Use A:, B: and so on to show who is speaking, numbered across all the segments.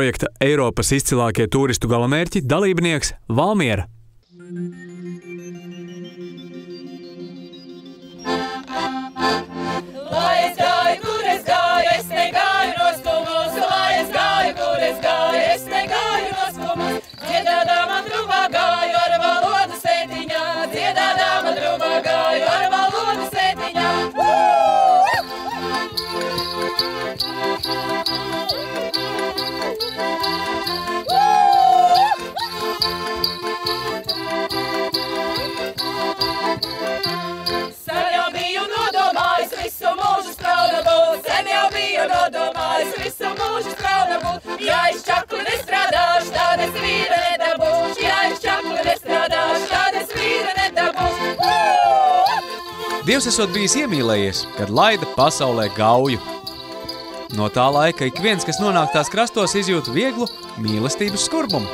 A: projekta Eiropas izcilākie turistu galamērķi dalībnieks Valmiera. Dievs esot bijis iemīlējies, kad laida pasaulē gauju. No tā laika ik viens, kas nonāk tās krastos, izjūt vieglu mīlestības skurbumu.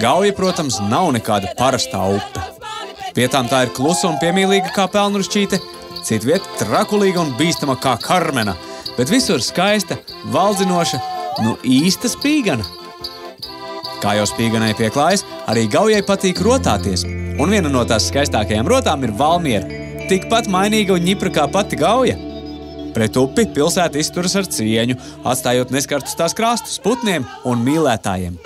A: Gauja, protams, nav nekāda parastā upe. Vietām tā ir klusa un piemīlīga kā pelnrušķīte, citviet trakulīga un bīstama kā karmena, bet visur skaista, valdzinoša, īsta spīgana. Kā jau spīganai pieklājas, arī gaujai patīk rotāties, un viena no tās skaistākajām rotām ir Valmiera, tikpat mainīga un ņipra kā pati gauja. Pret upi pilsēta izturas ar cieņu, atstājot neskartus tās krastus putniem un mīlētājiem.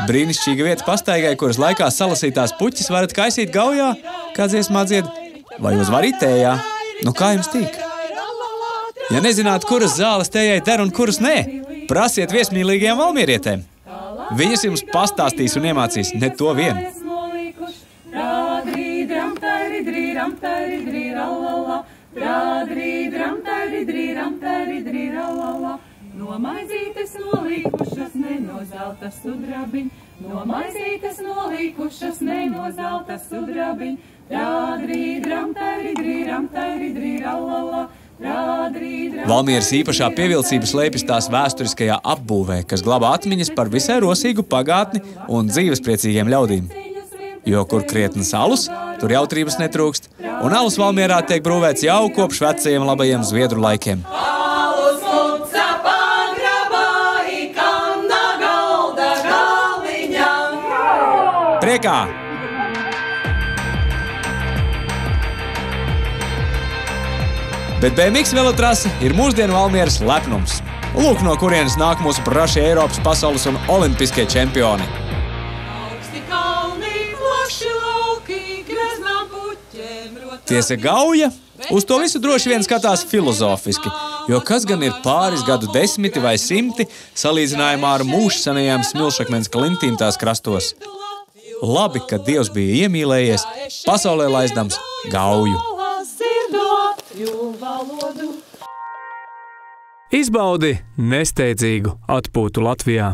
A: Brīnišķīga vieta pastaigai, kuras laikā salasītās puķis varat kaisīt gaujā, kā dziesmā dzied, vai uz varītējā. Kā jums tīk? Ja nezināt, kuras zāles tējai der un kuras nē, prasiet viesmīlīgajām valmierietēm. Viņas jums pastāstīs un iemācīs ne to vien.
B: No maizītes nolīkušas, ne no zelta sudrabiņ, no maizītes nolīkušas, ne no zelta sudrabiņ.
A: Valmieras īpašā pievilcība slēpjas tās vēsturiskajā apbūvē, kas glabā atmiņas par visai rosīgu pagātni un dzīvespriecīgiem ļaudīm. Jo kur krietnas alus, tur jautrības netrūkst, un alus Valmierā tiek brūvēts jau kopš vecajiem labajiem zviedru laikiem. Priekā! Bet BMX velotrase ir mūsdienu Valmieras lepnums. Lūk, no kurienes nāk mūsu brašie Eiropas, pasaules un olimpiskie čempioni. Tiesa gauja, uz to visu droši vien skatās filozofiski, jo kas gan ir pāris gadu desmiti vai simti salīdzinājumā ar mūžsanajām smilšakmens klintīm tās krastos. Labi, ka Dievs bija iemīlējies, pasaulē laizdams gauju. Izbaudi nesteidzīgu atpūtu Latvijā.